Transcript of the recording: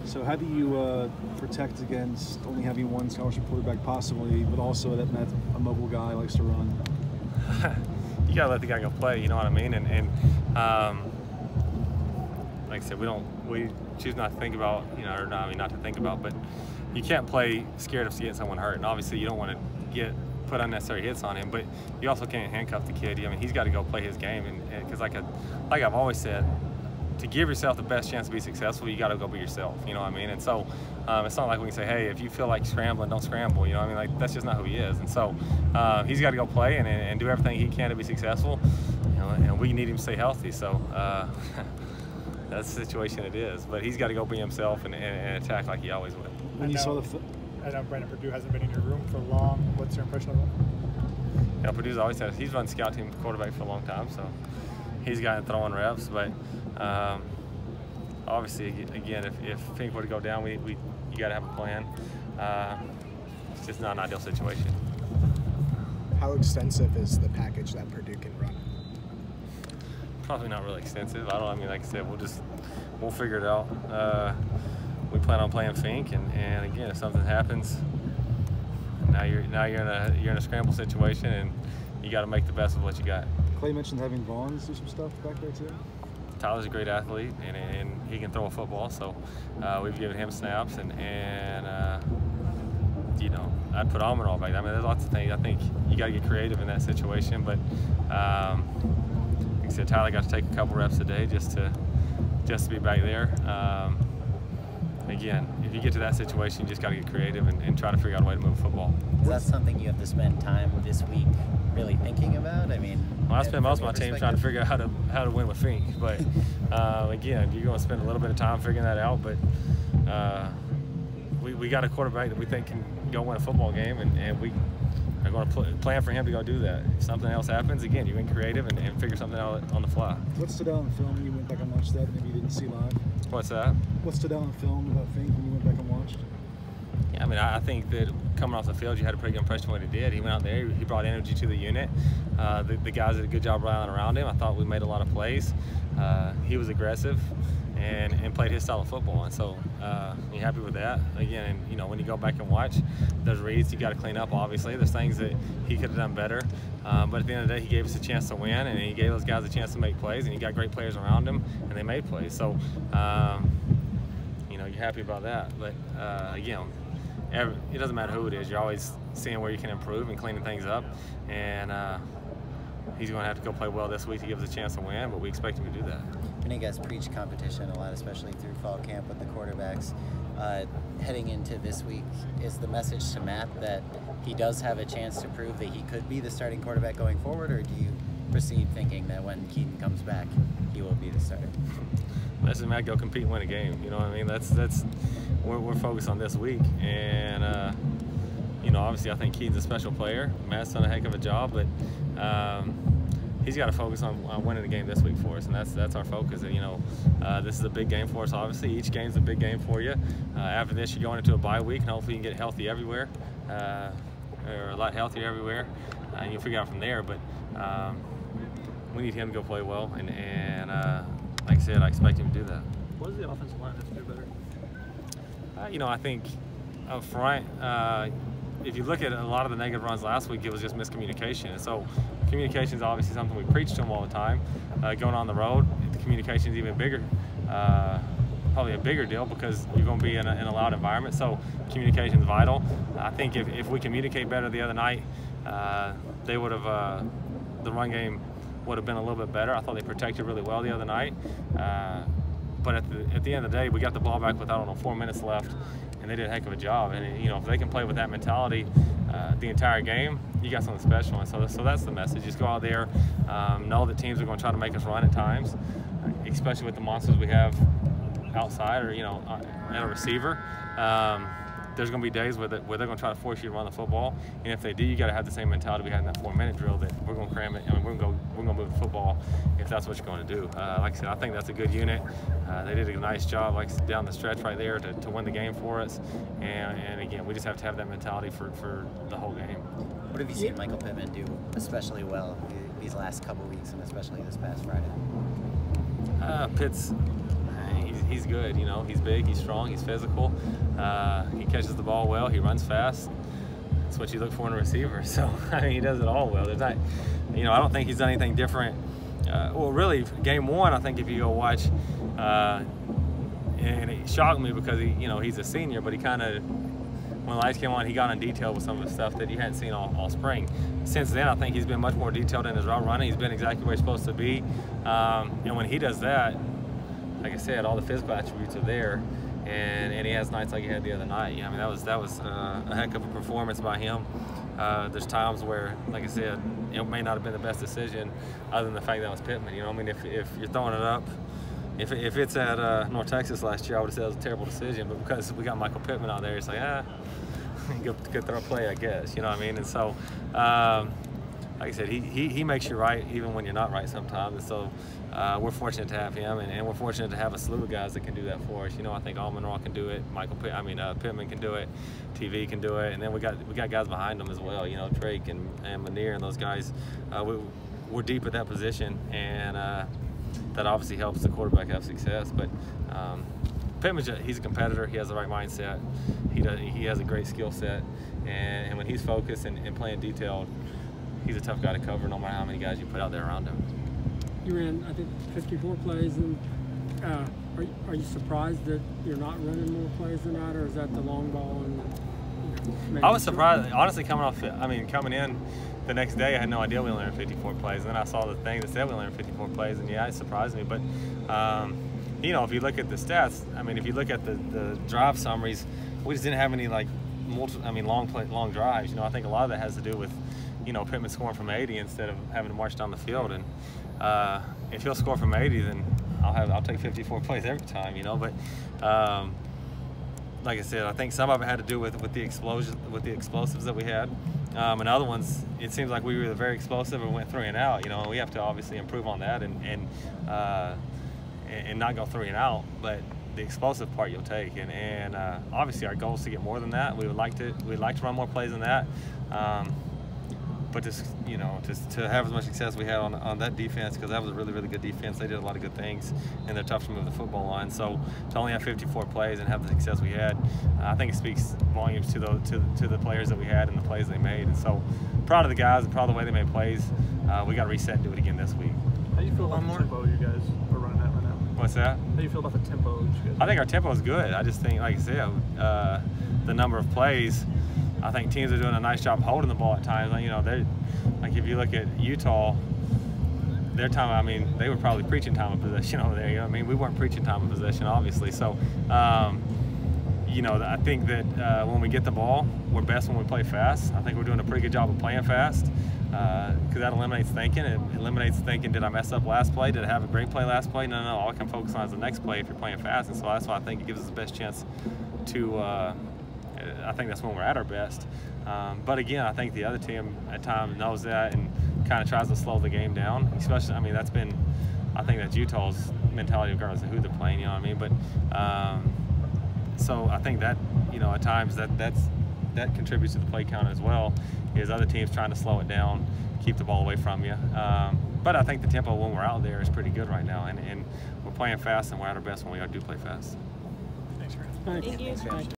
So how do you protect against only having one scholarship quarterback possibly, but also that Matt's a mobile guy, likes to run? You gotta let the guy go play. You know what I mean? And like I said, we choose not to think about, or not to think about, but you can't play scared of getting someone hurt. And obviously, you don't want to put unnecessary hits on him, but you also can't handcuff the kid. I mean, he's got to go play his game, and because like I've always said, to give yourself the best chance to be successful, you got to go be yourself. You know what I mean? And so it's not like we can say, hey, if you feel like scrambling, don't scramble. You know what I mean? Like, that's just not who he is. And so he's got to go play and do everything he can to be successful. And we need him to stay healthy. So that's the situation it is. But he's got to go be himself and attack like he always would. When you saw I know Brandon Purdue hasn't been in your room for long. What's your impression of him? Yeah, Purdue's always had. He's run scout team quarterback for a long time, so he's gotten throwing reps. But obviously, again, if Fink were to go down, you got to have a plan. It's just not an ideal situation. How extensive is the package that Purdue can run? Probably not really extensive. I mean, like I said, we'll figure it out. We plan on playing Fink, and again, if something happens, now you're in a scramble situation, and you got to make the best of what you got. Clay mentioned having Vaughn do some stuff back there too. Tyler's a great athlete, and he can throw a football, so we've given him snaps, and I'd put Almirall back there. I mean, there's lots of things. I think you got to get creative in that situation, but like I said, Tyler got to take a couple reps a day just to be back there. Again, if you get to that situation, you just got to get creative and try to figure out a way to move football. Is that something you have to spend time this week really thinking about? I mean, well, I spend most of my team trying to figure out how to win with Fink, but again, you're going to spend a little bit of time figuring that out. But we got a quarterback that we think can go win a football game, and we are going to plan for him to go do that. If something else happens, again, you get creative and figure something out on the fly. What stood out in film when you went back and watched that maybe you didn't see live? What's that? What stood out in film about Fink when you went back and watched? Yeah, I mean, I think that coming off the field, you had a pretty good impression of what he did. He went out there, he brought energy to the unit. The guys did a good job rallying around him. I thought we made a lot of plays. He was aggressive and played his style of football, and so you're happy with that. Again, when you go back and watch, there's reads you got to clean up. Obviously, there's things that he could have done better. But at the end of the day, he gave us a chance to win, and he gave those guys a chance to make plays, and he got great players around him, and they made plays. So, you're happy about that. But again, it doesn't matter who it is. You're always seeing where you can improve and cleaning things up. And he's going to have to go play well this week to give us a chance to win, but we expect him to do that. I know you guys preach competition a lot, especially through fall camp with the quarterbacks. Heading into this week, is the message to Matt that he does have a chance to prove that he could be the starting quarterback going forward, or do you proceed thinking that when Keaton comes back, he will be the starter? Message Matt, go compete and win a game. You know what I mean? That's we're focused on this week, and obviously I think Keaton's a special player. Matt's done a heck of a job, but he's got to focus on winning the game this week for us, and that's our focus. This is a big game for us. Obviously, each game's a big game for you. After this, you're going into a bye week, and hopefully you can get healthy everywhere, or a lot healthier everywhere, and you'll figure out from there. But we need him to go play well, and like I said, I expect him to do that. What does the offensive line have to do better? I think up front, if you look at a lot of the negative runs last week, it was just miscommunication. And so communication is obviously something we preach to them all the time. Going on the road, the communication is even bigger, probably a bigger deal, because you're going to be in a loud environment. So communication is vital. I think if we communicate better the other night, they would have the run game would have been a little bit better. I thought they protected really well the other night. But at the end of the day, we got the ball back with, 4 minutes left, and they did a heck of a job. And if they can play with that mentality the entire game, you got something special. And so that's the message. Just go out there, know that teams are going to try to make us run at times, especially with the monsters we have outside or at a receiver. There's going to be days where they're going to try to force you to run the football, and if they do, you got to have the same mentality we had in that 4-minute drill, that we're going to cram it. We're going to move the football if that's what you're going to do. Like I said, I think that's a good unit. They did a nice job, down the stretch right there to win the game for us. And again, we just have to have that mentality for the whole game. What have you seen Michael Pittman do especially well these last couple weeks, and especially this past Friday? Pitt's he's good. You know, he's big, he's strong, he's physical. He catches the ball well, he runs fast. That's what you look for in a receiver. So I mean, he does it all well. There's not, you know, I don't think he's done anything different. Well, really, game one, I think if you go watch, and it shocked me because he's a senior, but he kind of, when the lights came on, he got in detail with some of the stuff that you hadn't seen all spring. Since then, I think he's been much more detailed in his route running. He's been exactly where he's supposed to be. And when he does that, like I said, all the physical attributes are there. And he has nights like he had the other night. I mean, that was a heck of a performance by him. There's times where, like I said, it may not have been the best decision, other than the fact that it was Pittman. You know, I mean, if you're throwing it up, if it's at North Texas last year, I would have said it was a terrible decision. But because we got Michael Pittman out there, it's like, good throw play, I guess. You know what I mean? And so, like I said, he makes you right even when you're not right sometimes. And so we're fortunate to have him, and we're fortunate to have a slew of guys that can do that for us. You know, I think Almonroe can do it. Pittman can do it. TV can do it, and then we got guys behind them as well. You know, Drake and Manir and those guys. We're deep at that position, and that obviously helps the quarterback have success. But Pittman's he's a competitor. He has the right mindset. He has a great skill set, and when he's focused and playing detailed, he's a tough guy to cover no matter how many guys you put out there around him. You ran, I think, 54 plays, and are you surprised that you're not running more plays than that, or is that the long ball? And I was surprised, honestly, coming in the next day, I had no idea we only ran 54 plays, and then I saw the thing that said we only ran 54 plays, and yeah, it surprised me. But you know, if you look at the stats, I mean, if you look at the drive summaries, we just didn't have any long drives. You know, I think a lot of that has to do with, you know, Pittman scoring from 80 instead of having to march down the field. And if he'll score from 80, then I'll take 54 plays every time, you know. But like I said, I think some of it had to do with the explosives that we had, and other ones, it seems like we were very explosive and went 3 and out. You know, and we have to obviously improve on that and not go 3 and out, but the explosive part you'll take, and obviously our goal is to get more than that. We'd like to run more plays than that. But just to have as much success we had on that defense, because that was a really, really good defense. They did a lot of good things, and they're tough to move the football line. So to only have 54 plays and have the success we had, I think it speaks volumes to the players that we had and the plays they made. And so proud of the guys and proud of the way they made plays. We got to reset and do it again this week. How do you feel about the tempo you guys are running at right now? What's that? How do you feel about the tempo you guys? I think our tempo is good. I just think, like I said, the number of plays, I think teams are doing a nice job holding the ball at times. You know, like if you look at Utah, their time, I mean, they were probably preaching time of possession over there. You know what I mean? We weren't preaching time of possession, obviously. So, you know, I think that when we get the ball, we're best when we play fast. I think we're doing a pretty good job of playing fast, because that eliminates thinking. It eliminates thinking, did I mess up last play? Did I have a great play last play? No. All I can focus on is the next play if you're playing fast. And so that's why I think it gives us the best chance to I think that's when we're at our best. But again, I think the other team at times knows that and kind of tries to slow the game down. Especially, I mean, I think that's Utah's mentality regardless of who they're playing. You know what I mean? But so I think that, you know, at times that contributes to the play count as well. Is other teams trying to slow it down, keep the ball away from you. But I think the tempo when we're out there is pretty good right now, and we're playing fast, and we're at our best when we do play fast. Thanks, Grant. Thank you.